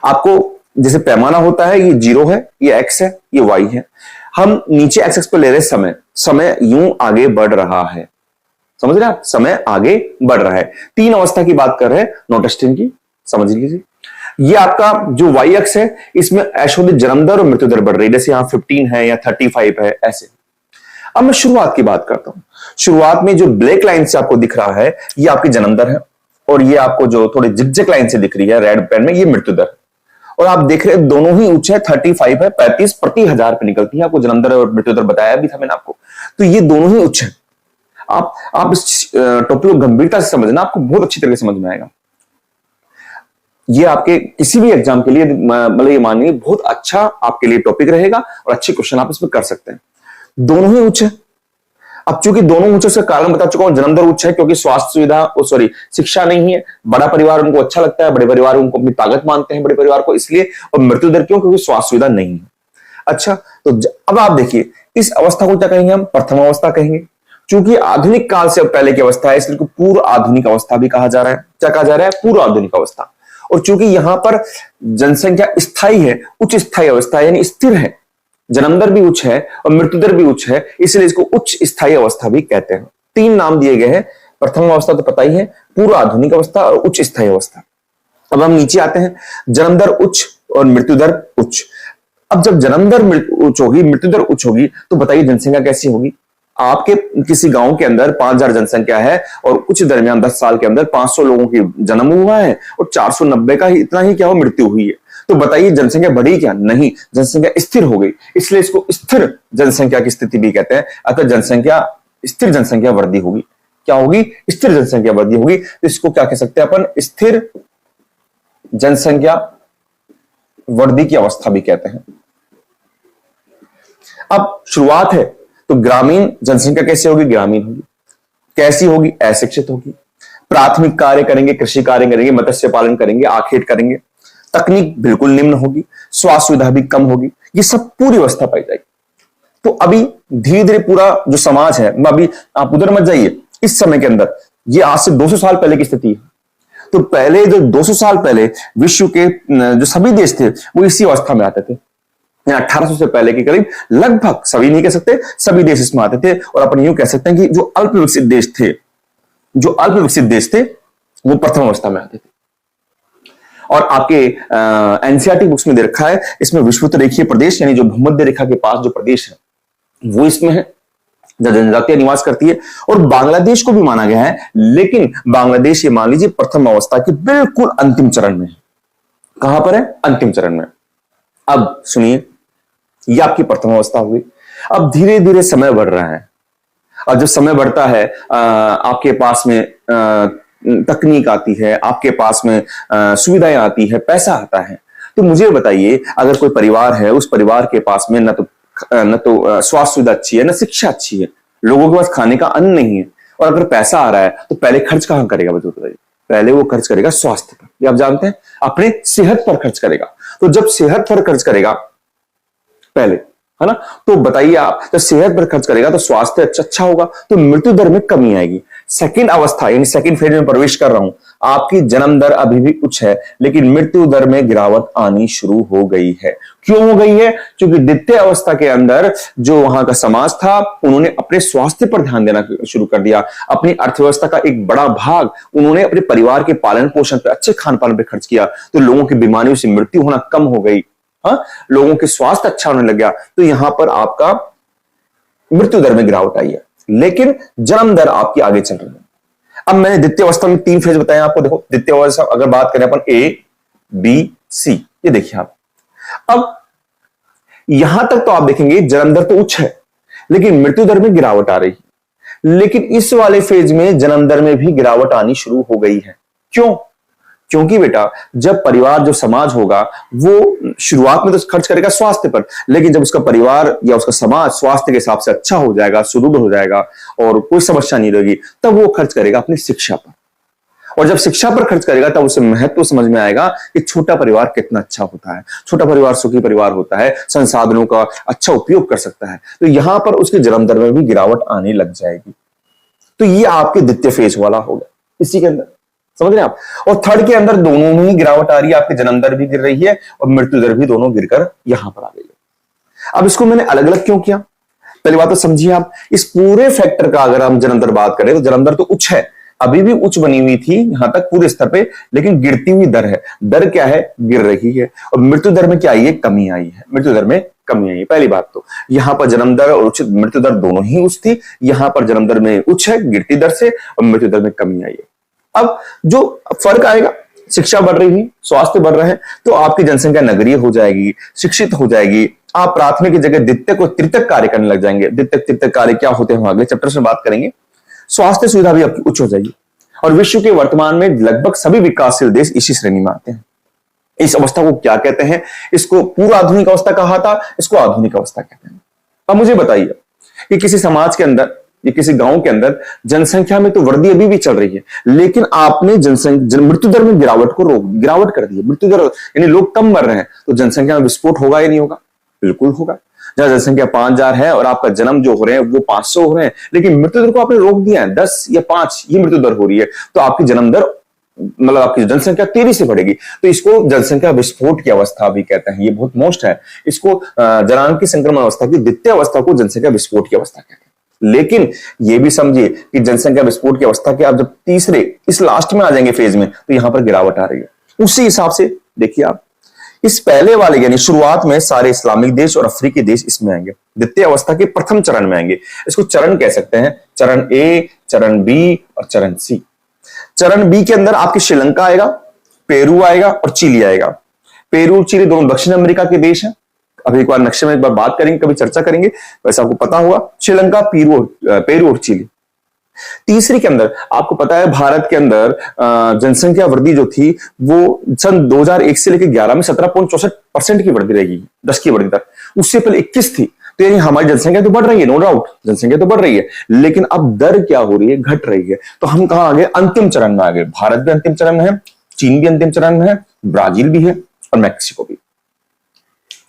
A: आपको जैसे पैमाना होता है, ये 0 है, ये x है, ये y है। हम नीचे x पे ले रहे समय यूं आगे बढ़ रहा है, समझ रहे हैं आप, समय आगे बढ़ रहा है। 3 अवस्था की बात कर रहे हैं नोटिस्टिन की, समझ लीजिए। ये आपका जो y अक्ष है, इसमें अशोधित जन्म दर और मृत्यु दर बढ़ रही है, जैसे यहां 15 है या 35 है, ऐसे। अब मैं शुरुआत की बात करता हूं। शुरुआत में जो ब्लैक लाइन से आपको दिख रहा है, ये आपकी जन्म दर है, और ये आपको जो थोड़ी जिगजैग लाइन से दिख रही है रेड पेन में, ये मृत्यु दर। और आप देख रहे हैं दोनों ही उच्च है, 35 है, 35 प्रति 1000 पे निकलती है। आपको जन्म दर और मृत्यु दर बताया भी था मैंने आपको। तो ये दोनों ही उच्च है। आप इस टॉपिक को गंभीरता से समझना, आपको बहुत अच्छी तरह से समझ में आएगा। ये आपके किसी भी एग्जाम के लिए मतलब ये मानिए बहुत अच्छा आपके लिए टॉपिक रहेगा और अच्छे क्वेश्चन आप इसमें कर सकते हैं। दोनों ही उच्च है। अब चूंकि दोनों उच्च से कारण बता चुका हूं, जन्म दर उच्च है क्योंकि स्वास्थ्य सुविधा शिक्षा नहीं है, बड़ा परिवार उनको अच्छा लगता है, बड़े परिवार उनको अपनी ताकत मानते हैं बड़े परिवार को, इसलिए। और मृत्यु दर क्यों, क्योंकि स्वास्थ्य सुविधा नहीं है। अच्छा, तो अब आप देखिए इस अवस्था को क्या कहेंगे हम, प्रथम अवस्था कहेंगे। चूंकि आधुनिक काल से पहले की अवस्था है, इसलिए पूर्व आधुनिक अवस्था भी कहा जा रहा है। क्या कहा जा रहा है, पूर्व आधुनिक अवस्था। और चूंकि यहां पर जनसंख्या स्थायी है, उच्च स्थायी अवस्था यानी स्थिर है, जन्म दर भी उच्च है और मृत्यु दर भी उच्च है, इसलिए इसको उच्च स्थायी अवस्था भी कहते हैं। 3 नाम दिए गए हैं प्रथम अवस्था तो पता ही है, पूर्व आधुनिक अवस्था और उच्च स्थायी अवस्था। अब हम नीचे आते हैं, जन्म दर उच्च और मृत्यु दर उच्च। अब जब जन्म दर उच्च होगी, मृत्यु दर उच्च होगी, तो बताइए जनसंख्या कैसी होगी। आपके किसी गांव के अंदर 5,000 जनसंख्या है और कुछ दरमियान 10 साल के अंदर 500 लोगों की जन्म हुआ है और 490 का ही इतना ही क्या हो मृत्यु हुई है। तो बताइए जनसंख्या बढ़ी क्या? नहीं, जनसंख्या स्थिर हो गई, इसलिए इसको स्थिर जनसंख्या की स्थिति भी कहते हैं। अतः जनसंख्या स्थिर जनसंख्या वृद्धि होगी। क्या होगी? स्थिर जनसंख्या वृद्धि होगी। तो इसको क्या कह सकते हैं अपन? स्थिर जनसंख्या वृद्धि की अवस्था भी कहते हैं। अब शुरुआत है तो ग्रामीण जनसंख्या कैसे होगी? ग्रामीण होगी। कैसी होगी? अशिक्षित होगी। प्राथमिक कार्य करेंगे, कृषि कार्य करेंगे, मत्स्य पालन करेंगे, आखेट करेंगे। तकनीक बिल्कुल निम्न होगी, स्वास्थ्य सुविधा भी कम होगी। ये सब पूरी अवस्था पाई जाएगी। तो अभी धीरे धीरे पूरा जो समाज है, अभी आप उधर मत जाइए, इस समय के अंदर ये आज से 200 साल पहले की स्थिति है। तो पहले जो 200 साल पहले विश्व के जो सभी देश थे वो इसी अवस्था में आते थे। 1800 से पहले के करीब लगभग, सभी नहीं कह सकते, सभी देश इसमें आते थे। और अपन यूं कह सकते हैं कि जो अल्प विकसित देश थे वो प्रथम अवस्था में आते थे। और आपके एनसीईआरटी बुक्स में दे रखा है, इसमें विषुवत रेखीय प्रदेश यानी जो भूमध्य रेखा के पास जो प्रदेश है वो इसमें है, जहां जनजातियां निवास करती है। और बांग्लादेश को भी माना गया है, लेकिन बांग्लादेश ये मान लीजिए प्रथम अवस्था के बिल्कुल अंतिम चरण में है। कहां पर है? अंतिम चरण में। अब सुनिए, ये आपकी प्रथम अवस्था हुई। अब धीरे धीरे समय बढ़ रहा है, और जब समय बढ़ता है आपके पास में तकनीक आती है, आपके पास में सुविधाएं आती है, पैसा आता है। तो मुझे बताइए, अगर कोई परिवार है, उस परिवार के पास में न तो स्वास्थ्य सुविधा अच्छी है, न शिक्षा अच्छी है, लोगों के पास खाने का अन्न नहीं है, और अगर पैसा आ रहा है तो पहले खर्च कहां करेगा? बताइए। पहले वो खर्च करेगा स्वास्थ्य पर, ये आप जानते हैं, अपने सेहत पर खर्च करेगा। तो जब सेहत पर खर्च करेगा पहले, है ना, तो बताइए आप, जब सेहत पर खर्च करेगा तो स्वास्थ्य अच्छा होगा, तो मृत्यु दर में कमी आएगी। सेकंड अवस्था यानी सेकंड फेज में प्रवेश कर रहा हूं। आपकी जन्म दर अभी भी उच्च है, लेकिन मृत्यु दर में गिरावट आनी शुरू हो गई है। क्यों हो गई है? क्योंकि द्वितीय अवस्था के अंदर जो वहां का समाज था, उन्होंने अपने स्वास्थ्य पर ध्यान देना शुरू कर दिया। अपनी अर्थव्यवस्था का एक बड़ा भाग उन्होंने अपने परिवार के पालन पोषण पर, अच्छे खान पान पर खर्च किया। तो लोगों की बीमारियों से मृत्यु होना कम हो गई, हाँ, लोगों के स्वास्थ्य अच्छा होने लग गया। तो यहां पर आपका मृत्यु दर में गिरावट आई है, लेकिन जन्म दर आपकी आगे चल रही है। अब मैंने द्वितीय अवस्था में 3 फेज बताया आपको। देखो, द्वितीय अवस्था अगर बात करें अपन A, B, C, ये देखिए आप। अब यहां तक तो आप देखेंगे जन्म दर तो उच्च है, लेकिन मृत्यु दर में गिरावट आ रही है। लेकिन इस वाले फेज में जन्म दर में भी गिरावट आनी शुरू हो गई है। क्यों? क्योंकि बेटा, जब परिवार, जो समाज होगा, वो शुरुआत में तो खर्च करेगा स्वास्थ्य पर, लेकिन जब उसका परिवार या उसका समाज स्वास्थ्य के हिसाब से अच्छा हो जाएगा, सुदृढ़ हो जाएगा और कोई समस्या नहीं रहेगी, तब वो खर्च करेगा अपनी शिक्षा पर। और जब शिक्षा पर खर्च करेगा तब उसे महत्व समझ में आएगा कि छोटा परिवार कितना अच्छा होता है। छोटा परिवार सुखी परिवार होता है, संसाधनों का अच्छा उपयोग कर सकता है। तो यहां पर उसकी जन्म दर में भी गिरावट आने लग जाएगी। तो ये आपके द्वितीय फेज वाला होगा, इसी के अंदर, समझ रहे हैं आप। और थर्ड के अंदर दोनों में ही गिरावट आ रही है, आपकी जन्म दर भी गिर रही है और मृत्यु दर भी, दोनों गिरकर यहां पर आ गई है। अब इसको मैंने अलग अलग क्यों किया? पहली बात तो समझिए आप, इस पूरे फैक्टर का अगर हम जन्म दर बात करें तो जन्म दर तो उच्च है, अभी भी उच्च बनी हुई थी यहां तक पूरे स्तर पे, लेकिन गिरती हुई दर है। दर क्या है? गिर रही है। और मृत्यु दर में क्या आई है? कमी आई है। मृत्यु दर में कमी आई है। पहली बात तो यहां पर जन्म दर और उच्च मृत्यु दर दोनों ही उच्च थी, यहां पर जन्म दर में उच्च है गिरती दर से, और मृत्यु दर में कमी आई है। अब जो फर्क आएगा, शिक्षा बढ़ रही है, स्वास्थ्य बढ़ रहे हैं, तो आपकी जनसंख्या नगरीय हो जाएगी, शिक्षित हो जाएगी। आप प्राथमिक की जगह द्वितीयक और तृतीयक कार्य करने लग जाएंगे। द्वितीयक तृतीयक कार्य क्या होते हैं हम अगले चैप्टर में बात करेंगे। स्वास्थ्य सुविधा भी आपकी उच्च हो जाएगी। और विश्व के वर्तमान में लगभग सभी विकासशील देश इसी श्रेणी में आते हैं। इस अवस्था को क्या कहते हैं? इसको पूर्व आधुनिक अवस्था कहा था, इसको आधुनिक अवस्था कहते हैं। अब मुझे बताइए कि किसी समाज के अंदर या किसी गांव के अंदर जनसंख्या में तो वृद्धि अभी भी चल रही है, लेकिन आपने मृत्यु दर में गिरावट कर दी है। मृत्यु दर यानी लोग कम मर रहे हैं, तो जनसंख्या में विस्फोट होगा या नहीं होगा? बिल्कुल होगा। जहां जनसंख्या 5,000 है और आपका जन्म जो हो रहे हैं वो 500 हो रहे हैं, लेकिन मृत्यु दर को आपने रोक दिया है, 10 या 5 ये मृत्यु दर हो रही है, तो आपकी जन्म दर, मतलब आपकी जनसंख्या तेजी से बढ़ेगी। तो इसको जनसंख्या विस्फोट की अवस्था भी कहते हैं। ये बहुत मोस्ट है। इसको जनांग की संक्रमण अवस्था की द्वितीय अवस्था को जनसंख्या विस्फोट की अवस्था कहते हैं। लेकिन ये भी समझिए कि जनसंख्या विस्फोट की अवस्था के आप जब तीसरे इस लास्ट में आ जाएंगे फेज में, तो यहां पर गिरावट आ रही है। उसी हिसाब से देखिए आप, इस पहले वाले यानी शुरुआत में सारे इस्लामिक देश और अफ्रीकी देश इसमें आएंगे, द्वितीय अवस्था के प्रथम चरण में आएंगे। इसको चरण कह सकते हैं, चरण ए, चरण बी और चरण सी। चरण बी के अंदर आपके श्रीलंका आएगा, पेरू आएगा और चिली आएगा। पेरू चिली दोनों दक्षिण अमेरिका के देश हैं। अभी एक बार नक्शे में एक बार बात करेंगे, कभी चर्चा करेंगे, वैसे आपको पता होगा श्रीलंका, पेरू और चिली। तीसरी के अंदर आपको पता है भारत के अंदर जनसंख्या वृद्धि जो थी वो सन 2001 से लेकर 11 में 17.64% की वृद्धि रहेगी, 10 की वृद्धि दर। उससे पहले 21 थी। तो यानी हमारी जनसंख्या तो बढ़ रही है, नो डाउट जनसंख्या तो बढ़ रही है, लेकिन अब दर क्या हो रही है, घट रही है। तो हम कहां आ गए, अंतिम चरण में आ गए। भारत भी अंतिम चरण में है, चीन भी अंतिम चरण में है, ब्राजील भी है और मैक्सिको भी।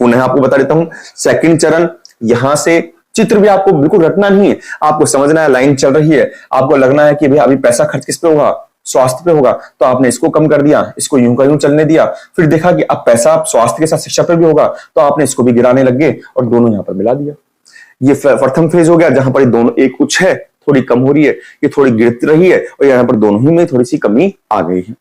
A: पुनः आपको बता देता हूं, सेकंड चरण, यहां से चित्र भी आपको बिल्कुल रटना नहीं है, आपको समझना है लाइन चल रही है, आपको लगना है कि भाई अभी पैसा खर्च किस पे होगा, स्वास्थ्य पे होगा, तो आपने इसको कम कर दिया, इसको यूं का यूं चलने दिया। फिर देखा कि अब पैसा स्वास्थ्य के साथ शिक्षा पर भी होगा, तो आपने इसको भी गिराने लग गए और दोनों यहां पर मिला दिया। ये प्रथम फेज हो गया, जहां पर दोनों एक उच्च है, थोड़ी कम हो रही है, ये थोड़ी गिरती रही है, और यहां पर दोनों ही में थोड़ी सी कमी आ गई है।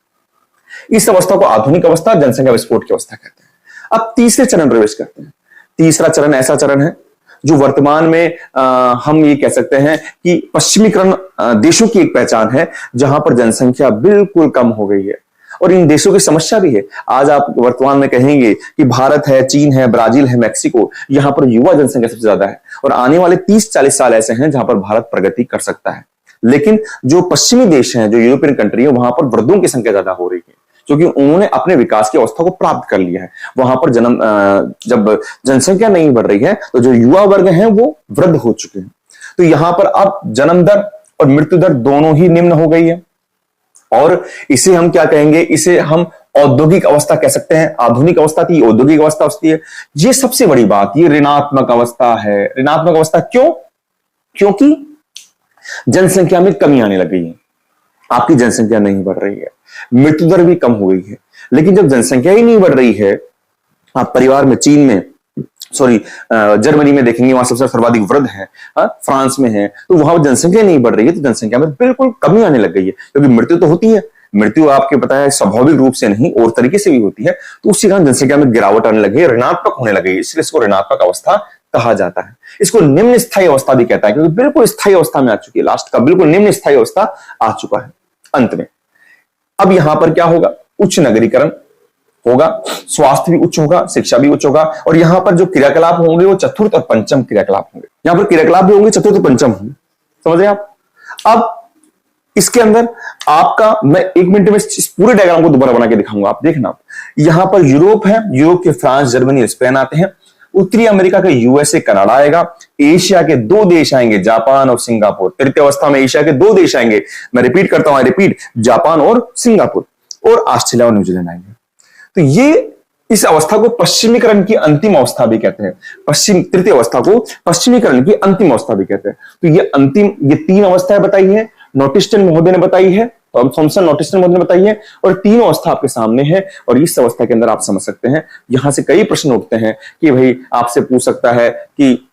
A: इस अवस्था को आधुनिक अवस्था, जनसंख्या विस्फोट की अवस्था कहते हैं। अब तीसरे चरण प्रवेश करते हैं। तीसरा चरण ऐसा चरण है जो वर्तमान में हम ये कह सकते हैं कि पश्चिमीकरण देशों की एक पहचान है, जहां पर जनसंख्या बिल्कुल कम हो गई है और इन देशों की समस्या भी है। आज आप वर्तमान में कहेंगे कि भारत है, चीन है, ब्राजील है, मैक्सिको, यहां पर युवा जनसंख्या सबसे ज्यादा है और आने वाले 30-40 साल ऐसे हैं जहां पर भारत प्रगति कर सकता है। लेकिन जो पश्चिमी देश हैं, जो यूरोपियन कंट्री है, वहां पर वृद्धों की संख्या ज्यादा हो रही है, क्योंकि उन्होंने अपने विकास की अवस्था को प्राप्त कर लिया है। वहां पर जब जनसंख्या नहीं बढ़ रही है, तो जो युवा वर्ग हैं वो वृद्ध हो चुके हैं। तो यहां पर अब जन्म दर और मृत्यु दर दोनों ही निम्न हो गई है, और इसे हम क्या कहेंगे, इसे हम औद्योगिक अवस्था कह सकते हैं। आधुनिक अवस्था थी, औद्योगिक अवस्था होती है। ये सबसे बड़ी बात, ये ऋणात्मक अवस्था है। ऋणात्मक अवस्था क्यों? क्योंकि जनसंख्या में कमी आने लग गई है, आपकी जनसंख्या नहीं बढ़ रही है, मृत्यु दर भी कम हो गई है। लेकिन जब जनसंख्या ही नहीं बढ़ रही है, आप परिवार में चीन में, जर्मनी में देखेंगे, वहां सबसे सर्वाधिक वृद्ध है, फ्रांस में है, तो वहां जनसंख्या नहीं बढ़ रही है, तो जनसंख्या में बिल्कुल कमी आने लग गई है। क्योंकि मृत्यु तो होती है, मृत्यु आपके पता है स्वाभाविक रूप से नहीं और तरीके से भी होती है, तो उसी कारण जनसंख्या में गिरावट आने लगी है, ऋणात्मक होने लगी, इसलिए इसको ऋणात्मक अवस्था कहा जाता है। इसको निम्न स्थायी अवस्था भी कहता है, क्योंकि बिल्कुल स्थायी अवस्था में आ चुकी है, लास्ट का बिल्कुल निम्न स्थायी अवस्था आ चुका है अंत में। अब यहां पर क्या होगा, उच्च नगरीकरण होगा, स्वास्थ्य भी उच्च होगा, शिक्षा भी उच्च होगा, और यहां पर जो क्रियाकलाप होंगे वो चतुर्थ और पंचम क्रियाकलाप होंगे। यहां पर क्रियाकलाप भी होंगे, चतुर्थ और पंचम होंगे, समझ रहे हैं आप। अब इसके अंदर आपका, मैं 1 मिनट में इस पूरे डायग्राम को दोबारा बना के दिखाऊंगा, आप देखना। यहां पर यूरोप है, यूरोप के फ्रांस, जर्मनी, स्पेन आते हैं। उत्तरी अमेरिका के यूएसए, कनाडा आएगा। एशिया के 2 देश आएंगे, जापान और सिंगापुर। तृतीय अवस्था में एशिया के 2 देश आएंगे, मैं रिपीट करता हूं, रिपीट, जापान और सिंगापुर, और ऑस्ट्रेलिया और न्यूजीलैंड आएंगे। तो ये इस अवस्था को पश्चिमीकरण की अंतिम अवस्था भी कहते हैं। तृतीय अवस्था को पश्चिमीकरण की अंतिम अवस्था भी कहते हैं। तो ये 3 अवस्थाएं बताई है, नोटिस्टन महोदय ने बताई है, थॉमसन नोटिस्टन महोदय ने बताई है, और 3 अवस्था आपके सामने है। और इस अवस्था के अंदर आप समझ सकते हैं, यहां से कई प्रश्न उठते हैं कि भाई आपसे पूछ सकता है कि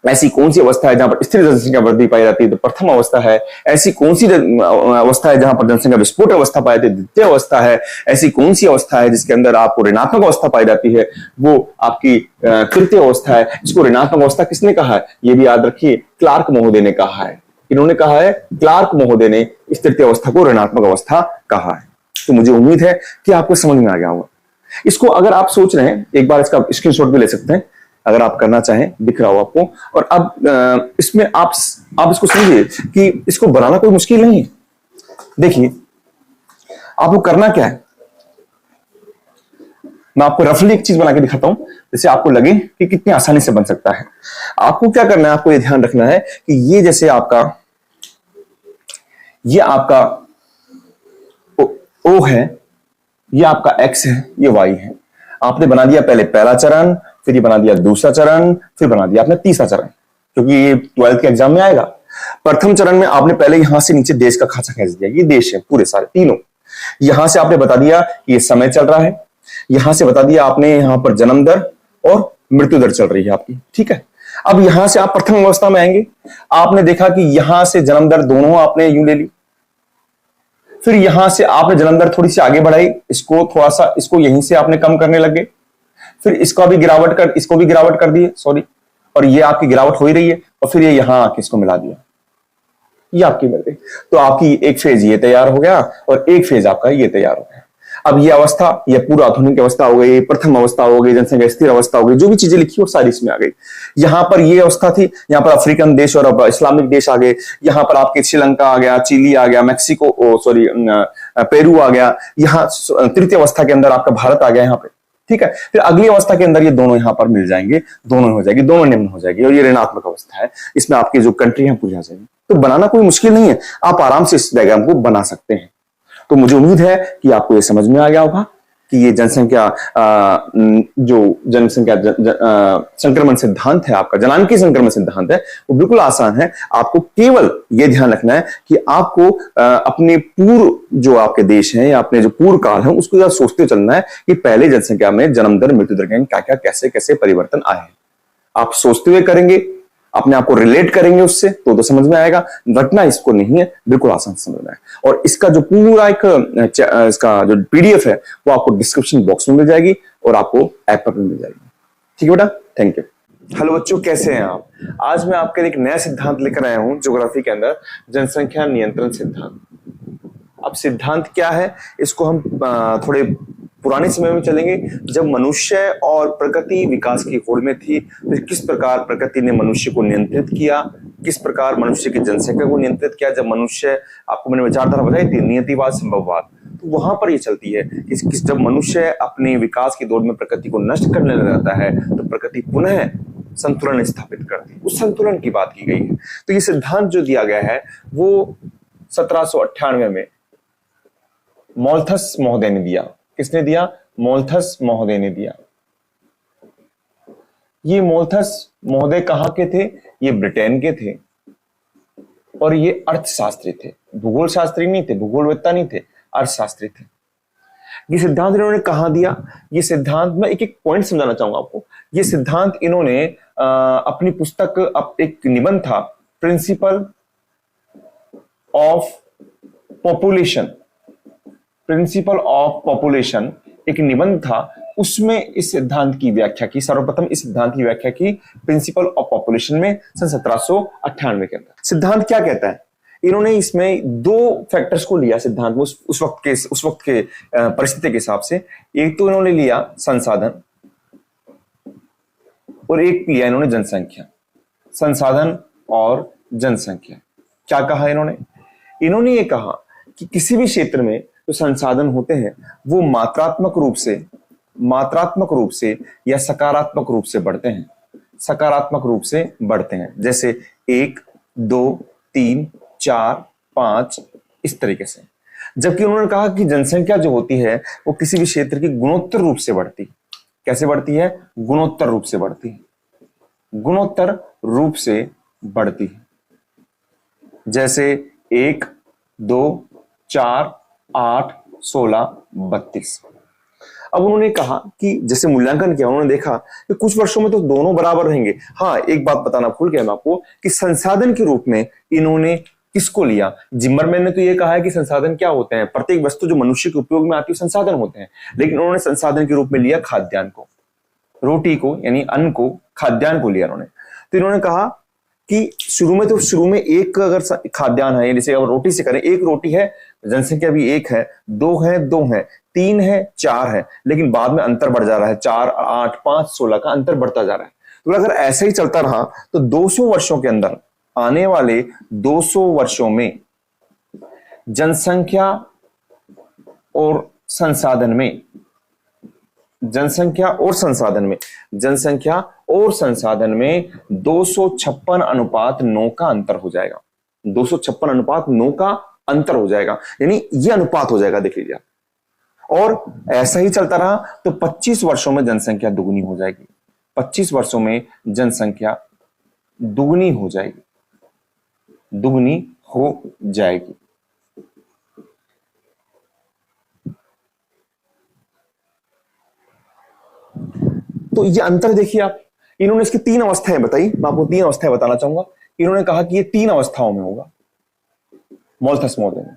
A: ऐसी कौन सी अवस्था है जहां पर स्थिर जनसंख्या वृद्धि पाई जाती है, तो प्रथम अवस्था है। ऐसी कौन सी अवस्था है जहां पर जनसंख्या विस्फोट अवस्था पाई जाती है, द्वितीय अवस्था है। ऐसी कौन सी अवस्था है जिसके अंदर आपको ऋणात्मक अवस्था पाई जाती है, वो आपकी तृतीय अवस्था है। इसको ऋणात्मक अवस्था किसने कहा है, ये भी याद रखिए, क्लार्क महोदय ने कहा है। इन्होंने कहा है, क्लार्क महोदय ने इस तृतीय अवस्था को ऋणात्मक अवस्था कहा है। तो मुझे उम्मीद है कि आपको समझ में आ गया होगा। इसको अगर आप सोच रहे हैं, एक बार इसका स्क्रीनशॉट भी ले सकते हैं अगर आप करना चाहें, दिख रहा हो आपको। और अब इसमें आप इसको समझिए कि इसको बनाना कोई मुश्किल नहीं है। देखिए आपको करना क्या है, मैं आपको रफली एक चीज बना के दिखाता हूं, जैसे आपको लगे कि कितनी आसानी से बन सकता है। आपको क्या करना है, आपको ये ध्यान रखना है कि ये जैसे आपका ओ है, ये आपका एक्स है, ये वाई है। आपने बना दिया पहले पहला चरण, फिर ये बना दिया दूसरा चरण, फिर बना दिया आपने तीसरा चरण, क्योंकि ये 12th के एग्जाम में आएगा। प्रथम चरण में आपने पहले यहां से नीचे देश का खासा खींच दिया, ये देश है पूरे सारे तीनों। यहां से आपने बता दिया कि ये समय चल रहा है, यहां से बता दिया आपने यहां पर जन्म दर और मृत्यु दर चल रही है आपकी, ठीक है। अब यहां से आप प्रथम अवस्था में आएंगे, आपने देखा कि यहां से जन्म दर दोनों आपने यूं ले ली, फिर यहां से आपने जन्म दर थोड़ी सी आगे बढ़ाई, इसको थोड़ा सा, इसको यहीं से आपने कम करने लगे, फिर इसको भी गिरावट कर दी, सॉरी, और ये आपकी गिरावट हो ही रही है, और फिर ये यहां आके इसको मिला दिया, ये आपकी मिल गई। तो आपकी एक फेज ये तैयार हो गया और एक फेज आपका ये तैयार हो गया। अब ये अवस्था, ये पूरा आधुनिक अवस्था हो गई, प्रथम अवस्था हो गई, जनसंख्या स्थिर अवस्था हो गई, जो भी चीजें लिखी वो सारी इसमें आ गई। यहां पर ये अवस्था थी, यहां पर अफ्रीकन देश और अब इस्लामिक देश आ गए, यहां पर आपके श्रीलंका आ गया, चिली आ गया, मैक्सिको, सॉरी, पेरू आ गया, यहां तृतीय अवस्था के अंदर आपका भारत आ गया यहाँ पे, ठीक है। फिर अगली अवस्था के अंदर ये दोनों यहां पर मिल जाएंगे, दोनों हो जाएगी, दोनों निम्न हो जाएगी, और ये ऋणात्मक अवस्था है, इसमें आपकी जो कंट्री है पूरी आ जाएगी। तो बनाना कोई मुश्किल नहीं है, आप आराम से इस डायग्राम को बना सकते हैं। तो मुझे उम्मीद है कि आपको ये समझ में आ गया होगा कि ये जनसंख्या जो जनसंख्या संक्रमण सिद्धांत है, आपका जनांकीय संक्रमण सिद्धांत है, वो बिल्कुल आसान है। आपको केवल ये ध्यान रखना है कि आपको अपने पूर्व जो आपके देश हैं या अपने जो पूर्व काल है उसको याद सोचते चलना है कि पहले जनसंख्या में जन्म दर मृत्यु दर के क्या क्या कैसे कैसे परिवर्तन आए हैं। आप सोचते हुए करेंगे, अपने आप को रिलेट करेंगे उससे, तो समझ में आएगा। रटना इसको नहीं है, बिल्कुल आसान से समझना है। और इसका जो पूरा एक इसका जो पीडीएफ है वो आपको डिस्क्रिप्शन बॉक्स में मिल जाएगी और आपको ऐप पर भी मिल जाएगी। ठीक है बेटा, थैंक यू। हेलो बच्चों, कैसे हैं आप? आज मैं आपके लिए एक नया सिद्धांत लेकर आया हूं ज्योग्राफी के अंदर, जनसंख्या नियंत्रण सिद्धांत। अब सिद्धांत क्या है, इसको हम थोड़े पुराने समय में चलेंगे, जब मनुष्य और प्रकृति विकास की होड़ में थी, तो किस प्रकार प्रकृति ने मनुष्य को नियंत्रित किया, किस प्रकार मनुष्य की जनसंख्या को नियंत्रित किया। जब मनुष्य, आपको मैंने विचारधारा बताई थी, नियतिवाद संभववाद, तो वहां पर ये चलती है कि जब मनुष्य अपने विकास की दौड़ में प्रकृति को नष्ट करने लगता है तो प्रकृति पुनः संतुलन स्थापित करती है। उस संतुलन की बात की गई है। तो ये सिद्धांत जो दिया गया है वो 1798 में मोल्थस महोदय ने दिया। किसने दिया? मोल्थस महोदय ने दिया। ये मोल्थस महोदय कहां के थे? ये ब्रिटेन के थे और ये अर्थशास्त्री थे, भूगोल शास्त्री नहीं थे, भूगोलवेत्ता नहीं थे, अर्थशास्त्री थे। ये सिद्धांत इन्होंने कहां दिया? ये सिद्धांत मैं एक एक पॉइंट समझाना चाहूंगा आपको। ये सिद्धांत इन्होंने अपनी पुस्तक, एक निबंध था, principle of population, principle of population एक निबंध था, उसमें इस सिद्धांत की व्याख्या की, सर्वप्रथम इस सिद्धांत की व्याख्या की प्रिंसिपल ऑफ पॉपुलेशन में सन 1798 के अंदर। सिद्धांत क्या कहता है? इन्होंने इसमें दो फैक्टर्स को लिया सिद्धांत में, उस वक्त के परिस्थिति के हिसाब से। एक तो इन्होंने लिया संसाधन और एक लिया इन्होंने जनसंख्या। संसाधन और जनसंख्या क्या कहा इन्होंने? इन्होंने ये कहा कि किसी भी क्षेत्र में जो संसाधन होते हैं वो मात्रात्मक रूप से या सकारात्मक रूप से बढ़ते हैं, सकारात्मक रूप से बढ़ते हैं, जैसे 1, 2, 3, 4, 5 इस तरीके से। जबकि उन्होंने कहा कि जनसंख्या जो होती है वो किसी भी क्षेत्र की गुणोत्तर रूप से बढ़ती। कैसे बढ़ती है? गुणोत्तर रूप से बढ़ती है, गुणोत्तर रूप से बढ़ती है। जैसे 1, 2, 4, 8, 16, 32। अब उन्होंने कहा कि जैसे मूल्यांकन किया, उन्होंने देखा कि कुछ वर्षों में तो दोनों बराबर रहेंगे। हाँ, एक बात बताना भूल गया मैं आपको कि संसाधन के रूप में इन्होंने किसको लिया? जिम्मरमैन ने तो ये कहा है कि संसाधन क्या होते हैं, प्रत्येक वस्तु जो मनुष्य के उपयोग में आती है संसाधन होते हैं, लेकिन उन्होंने संसाधन के रूप में लिया खाद्यान्न को, रोटी को, यानी अन्न को, खाद्यान्न को लिया उन्होंने। तो इन्होंने कहा कि शुरू में एक अगर खाद्यान्न है, जैसे अगर रोटी से करें, एक रोटी है, जनसंख्या भी 1 है, 2 है, 2 है, 3 है, 4 है, लेकिन बाद में अंतर बढ़ जा रहा है, 4, 8, 5, 16 का अंतर बढ़ता जा रहा है। तो अगर ऐसा ही चलता रहा तो 200 वर्षों के अंदर, आने वाले 200 वर्षों में जनसंख्या और संसाधन में, जनसंख्या और संसाधन में 256:9 का अंतर हो जाएगा। 256:9 का अंतर हो जाएगा, यानी ये अनुपात हो जाएगा, देख लीजिए। और ऐसा ही चलता रहा तो 25 वर्षों में जनसंख्या दुगनी हो जाएगी। 25 वर्षों में जनसंख्या दुगनी हो जाएगी, दुगनी हो जाएगी। तो ये अंतर देखिए आप, इन्होंने इसकी 3 अवस्थाएं बताई, मैं आपको 3 अवस्थाएं बताना चाहूंगा। इन्होंने कहा कि ये 3 अवस्थाओं में होगा माल्थस महोदय ने।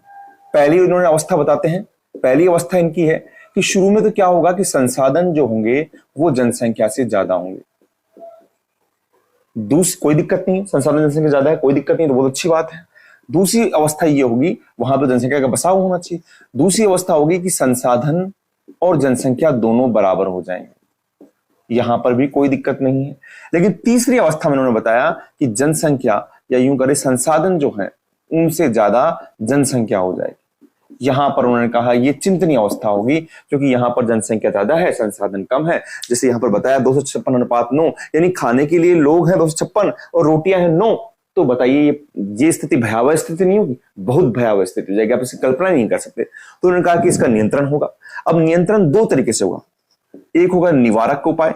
A: पहली इन्होंने अवस्था बताते हैं, पहली अवस्था इनकी है कि शुरू में तो क्या होगा कि संसाधन जो होंगे वो जनसंख्या से ज्यादा होंगे। कोई दिक्कत नहीं, संसाधन जनसंख्या ज्यादा है, कोई दिक्कत नहीं, तो बहुत अच्छी बात है। दूसरी अवस्था ये होगी, वहां पर जनसंख्या का बसाव होना चाहिए। दूसरी अवस्था होगी कि संसाधन और जनसंख्या दोनों बराबर हो जाएंगे, यहां पर भी कोई दिक्कत नहीं है। लेकिन तीसरी अवस्था में उन्होंने बताया कि जनसंख्या या यूं करें संसाधन जो है उनसे ज्यादा जनसंख्या हो जाएगी। यहां पर उन्होंने कहा यह चिंतनीय अवस्था होगी, क्योंकि यहां पर जनसंख्या ज्यादा है, संसाधन कम है। जैसे यहां पर बताया 256:9, यानी खाने के लिए लोग हैं 256 और रोटियां हैं 9। तो बताइए ये स्थिति भयावह स्थिति नहीं होगी? बहुत भयावह स्थिति हो जाएगी, आप इसकी कल्पना नहीं कर सकते। तो उन्होंने कहा कि इसका नियंत्रण होगा। अब नियंत्रण 2 तरीके से होगा, एक होगा निवारक उपाय।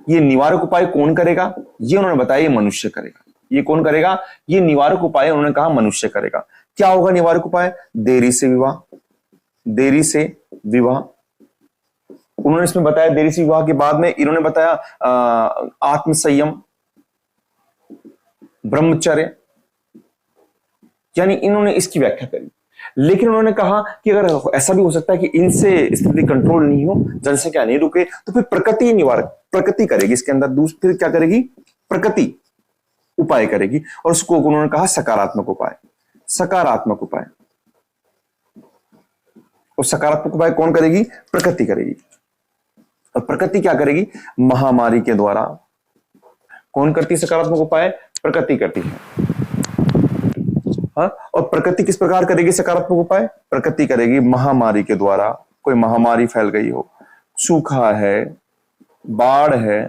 A: ये निवारक उपाय कौन करेगा? ये उन्होंने बताया ये मनुष्य करेगा। ये कौन करेगा? ये निवारक उपाय उन्होंने कहा मनुष्य करेगा। क्या होगा निवारक उपाय? देरी से विवाह। देरी से विवाह उन्होंने इसमें बताया। देरी से विवाह के बाद में इन्होंने बताया आत्म संयम, ब्रह्मचर्य, यानी इन्होंने इसकी व्याख्या करी। लेकिन उन्होंने कहा कि अगर ऐसा भी हो सकता है कि इनसे स्थिति कंट्रोल नहीं हो, जनसंख्या नहीं रुके, तो फिर प्रकृति निवारक, प्रकृति करेगी इसके अंदर। फिर क्या करेगी? प्रकृति उपाय करेगी, और उसको उन्होंने कहा सकारात्मक उपाय। सकारात्मक उपाय, और सकारात्मक उपाय कौन करेगी? प्रकृति करेगी। और प्रकृति क्या करेगी? महामारी के द्वारा। कौन करती है सकारात्मक उपाय? प्रकृति करती है। हाँ, और प्रकृति किस प्रकार करेगी सकारात्मक उपाय? प्रकृति करेगी महामारी के द्वारा। कोई महामारी फैल गई हो, सूखा है, बाढ़ है,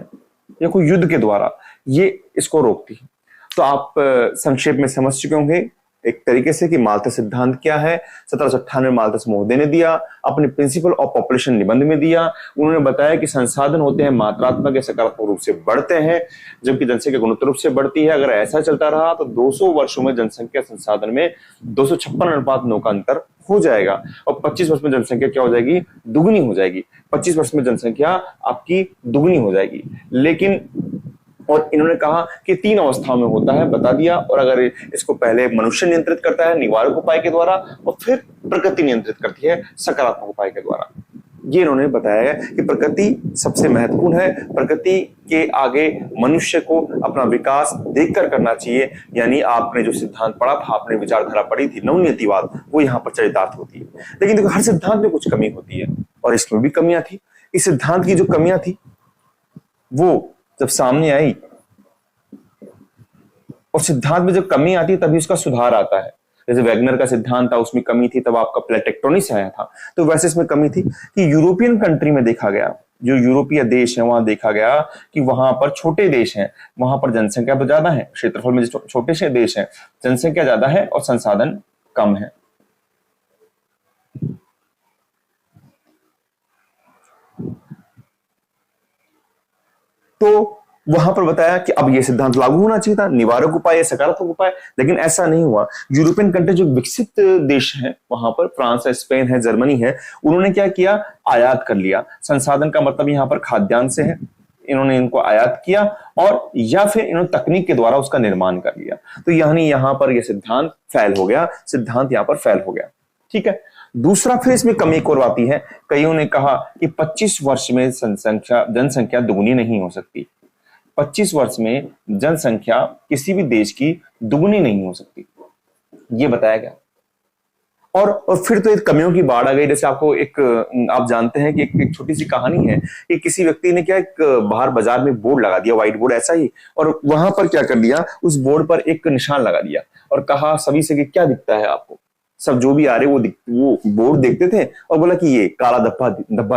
A: या कोई युद्ध के द्वारा, ये इसको रोकती है। तो आप संक्षेप में समझ चुके होंगे एक तरीके से कि माल्थस सिद्धांत क्या है। 1798 में माल्थस महोदय ने दिया, अपने प्रिंसिपल ऑफ पॉपुलेशन निबंध में दिया। उन्होंने बताया कि संसाधन होते हैं मात्रात्मक या सकारात्मक रूप से बढ़ते हैं, जबकि जनसंख्या गुणोत्तर रूप से बढ़ती है। अगर ऐसा चलता रहा तो 200 वर्षों में जनसंख्या संसाधन में 256:9 का अंतर हो जाएगा, और 25 वर्ष में जनसंख्या क्या हो जाएगी? दुगनी हो जाएगी। 25 वर्ष में जनसंख्या आपकी दुगनी हो जाएगी। लेकिन और इन्होंने कहा कि 3 अवस्थाओं में होता है, बता दिया। और अगर इसको पहले मनुष्य नियंत्रित करता है निवारक उपाय के द्वारा, और फिर प्रकृति नियंत्रित करती है सकारात्मक उपाय के द्वारा। ये इन्होंने बताया है कि प्रकृति सबसे महत्वपूर्ण है। प्रकृति के आगे मनुष्य को अपना विकास देखकर करना चाहिए। यानी आपने जो सिद्धांत पढ़ा था, आपने विचारधारा पढ़ी थी नवनीतिवाद, वो यहाँ पर चरितार्थ होती है। लेकिन देखो हर सिद्धांत में कुछ कमी होती है, और इसमें भी कमियां थी। इस सिद्धांत की जो कमियां थी वो जब सामने आई, और सिद्धांत में जब कमी आती है तभी उसका सुधार आता है। जैसे वैगनर का सिद्धांत था, उसमें कमी थी, तब आपका प्लेट टेक्टोनिक्स आया था। तो वैसे इसमें कमी थी कि यूरोपियन कंट्री में देखा गया, जो यूरोपीय देश है वहां देखा गया कि वहां पर छोटे देश हैं, वहां पर जनसंख्या तो ज्यादा है, क्षेत्रफल में जो छोटे से देश हैं जनसंख्या ज्यादा है और संसाधन कम है। तो वहां पर बताया कि अब यह सिद्धांत लागू होना चाहिए था, निवारक उपाय, सकारात्मक उपाय, लेकिन ऐसा नहीं हुआ। यूरोपियन कंट्री जो विकसित देश हैं, वहां पर फ्रांस है, स्पेन है, जर्मनी है, उन्होंने क्या किया? आयात कर लिया। संसाधन का मतलब यहां पर खाद्यान्न से है, इन्होंने इनको आयात किया, और या फिर इन्होंने तकनीक के द्वारा उसका निर्माण कर लिया। तो यानी यहां पर यह सिद्धांत फेल हो गया, सिद्धांत यहां पर फेल हो गया। ठीक है। दूसरा फिर इसमें कमी एक और आती है। कईयों ने कहा कि 25 वर्ष में जनसंख्या दुगनी नहीं हो सकती। 25 वर्ष में जनसंख्या किसी भी देश की दुगनी नहीं हो सकती, ये बताया गया। और फिर तो एक कमियों की बाढ़ आ गई। जैसे आपको आप जानते हैं कि एक छोटी सी कहानी है कि किसी व्यक्ति ने क्या एक बाहर बाजार में बोर्ड लगा दिया, व्हाइट बोर्ड ऐसा ही, और वहां पर क्या कर दिया, उस बोर्ड पर एक निशान लगा दिया और कहा सभी से कि क्या दिखता है आपको? सब जो भी आ रहे वो बोर्ड देखते थे और बोला कि ये काला धब्बा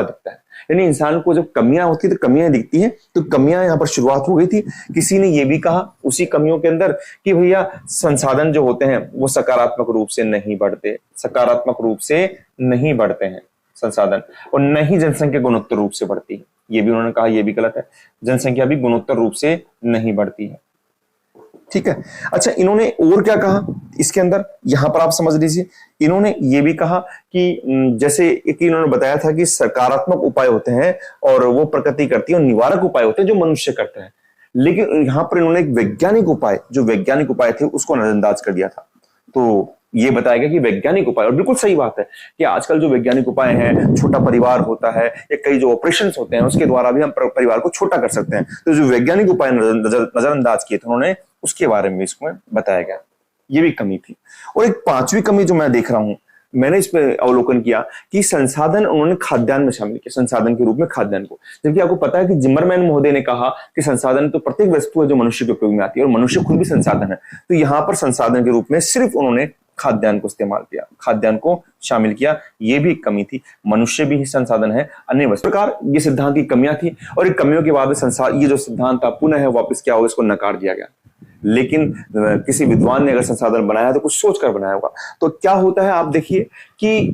A: दिखता है। यानी इंसान को जब कमियां होती है तो कमियां दिखती हैं, तो कमियां यहां पर शुरुआत हो गई थी। किसी ने ये भी कहा उसी कमियों के अंदर कि भैया संसाधन जो होते हैं वो सकारात्मक रूप से नहीं बढ़ते, सकारात्मक रूप से नहीं बढ़ते हैं संसाधन, और न ही जनसंख्या गुणोत्तर रूप से बढ़ती है। ये भी उन्होंने कहा, ये भी गलत है, जनसंख्या भी गुणोत्तर रूप से नहीं बढ़ती है। ठीक है। अच्छा, इन्होंने और क्या कहा इसके अंदर, यहां पर आप समझ लीजिए। इन्होंने ये भी कहा कि जैसे एक इन्होंने बताया था कि सकारात्मक उपाय होते हैं और वो प्रकृति करती है, और निवारक उपाय होते हैं जो मनुष्य करते हैं। लेकिन यहां पर इन्होंने एक वैज्ञानिक उपाय, जो वैज्ञानिक उपाय थे उसको नजरअंदाज कर दिया था। तो ये बताया गया कि वैज्ञानिक उपाय, और बिल्कुल सही बात है कि आजकल जो वैज्ञानिक उपाय हैं, छोटा परिवार होता है या कई जो ऑपरेशंस होते हैं उसके द्वारा भी हम परिवार को छोटा कर सकते हैं। तो जो वैज्ञानिक उपाय नजरअंदाज किए थे उन्होंने, उसके बारे में इसमें बताया गया। ये भी कमी थी। और एक पांचवी कमी जो मैं देख रहा हूं, मैंने इसमें अवलोकन किया कि संसाधन उन्होंने खाद्यान्न में शामिल किया, संसाधन के रूप में खाद्यान्न को। जबकि आपको पता है कि जिमरमैन महोदय ने कहा कि संसाधन तो प्रत्येक वस्तु है जो मनुष्य के उपयोग में आती है, और मनुष्य खुद भी संसाधन है। तो यहां पर संसाधन के रूप में सिर्फ उन्होंने खाद्यान्न को इस्तेमाल किया, खाद्यान्न को शामिल किया। ये भी कमी थी। मनुष्य भी संसाधन है, अन्य वस्तु। प्रकार ये सिद्धांत की कमियां थी, और इन कमियों के बाद ये जो सिद्धांत था पुनः वापस क्या होगा, इसको नकार दिया गया। लेकिन किसी विद्वान ने अगर संसाधन बनाया तो कुछ सोचकर बनाया होगा। तो क्या होता है आप देखिए कि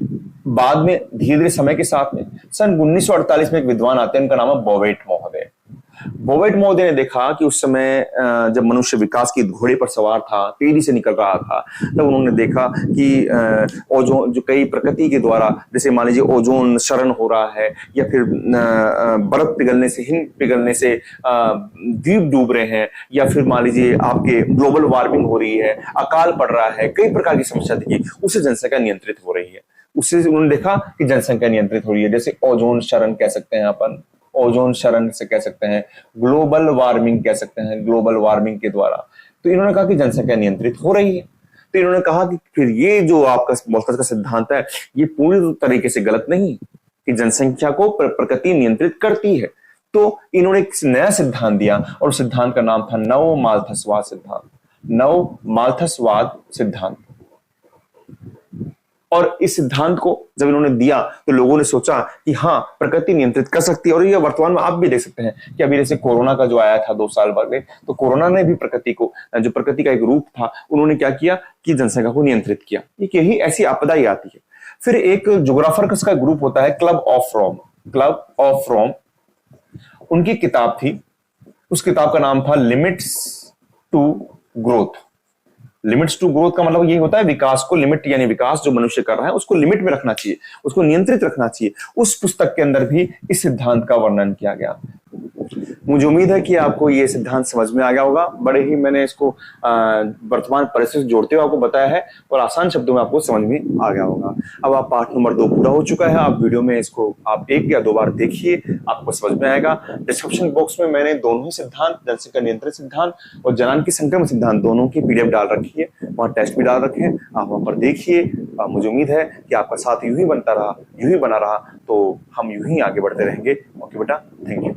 A: बाद में धीरे धीरे समय के साथ में सन 1948 में एक विद्वान आते हैं, उनका नाम है बोवेट महोदय। बोवेट महोदय ने देखा कि उस समय जब मनुष्य विकास की घोड़े पर सवार था, तेजी से निकल रहा था, तब उन्होंने देखा कि ओजोन जो कई प्रकृति के द्वारा, जैसे मान लीजिए ओजोन क्षरण हो रहा है, या फिर बर्फ पिघलने से, हिम पिघलने से द्वीप डूब रहे हैं, या फिर मान लीजिए आपके ग्लोबल वार्मिंग हो रही है, अकाल पड़ रहा है, कई प्रकार की समस्या देखी, उससे जनसंख्या नियंत्रित हो रही है। उससे उन्होंने देखा कि जनसंख्या नियंत्रित हो रही है। जैसे ओजोन क्षरण कह सकते हैं अपन, ओजोन क्षरण से कह सकते हैं, ग्लोबल वार्मिंग कह सकते हैं, ग्लोबल वार्मिंग के द्वारा। तो इन्होंने कहा कि जनसंख्या नियंत्रित हो रही है। तो इन्होंने कहा कि फिर ये जो आपका बोल्ट्जमैन का सिद्धांत है, ये पूरी तरीके से गलत नहीं कि जनसंख्या को प्रकृति नियंत्रित करती है। तो इन्होंने एक नया सिद्धांत दिया, और सिद्धांत का नाम था नव माल्थसवाद सिद्धांत। नव माल्थसवाद सिद्धांत। और इस सिद्धांत को जब इन्होंने दिया तो लोगों ने सोचा कि हाँ, प्रकृति नियंत्रित कर सकती है। और ये वर्तमान में आप भी देख सकते हैं कि अभी जैसे कोरोना का जो आया था 2 साल पहले, तो कोरोना ने भी प्रकृति को, जो प्रकृति का एक रूप था, उन्होंने क्या किया कि जनसंख्या को नियंत्रित किया। यही ऐसी आपदा ही आती है। फिर एक ज्योग्राफर का ग्रुप होता है, club of Rome. Club of Rome, उनकी किताब थी, उस किताब का नाम था limits to growth. Limits to growth का मतलब ये होता है विकास को लिमिट, यानी विकास जो मनुष्य कर रहा है उसको लिमिट में रखना चाहिए, उसको नियंत्रित रखना चाहिए। उस पुस्तक के अंदर भी इस सिद्धांत का वर्णन किया गया। मुझे उम्मीद है कि आपको ये सिद्धांत समझ में आ गया होगा। बड़े ही मैंने इसको वर्तमान परिस्थिति से जोड़ते हुए आपको बताया है, और आसान शब्दों में आपको समझ में आ गया होगा। अब आप पाठ नंबर 2 पूरा हो चुका है। आप वीडियो में इसको आप 1 या 2 बार देखिए, आपको समझ में आएगा। डिस्क्रिप्शन बॉक्स में मैंने दोनों ही सिद्धांत, जनसंख्या नियंत्रण सिद्धांत और जनान की संक्रमण सिद्धांत, दोनों की PDF डाल रखी है, वहां टेस्ट भी डाल रखे हैं, आप वहां पर देखिए। मुझे उम्मीद है कि आपका साथ यूं ही बनता रहा, यूं ही बना रहा, तो हम यूं ही आगे बढ़ते रहेंगे। ओके बेटा, थैंक यू।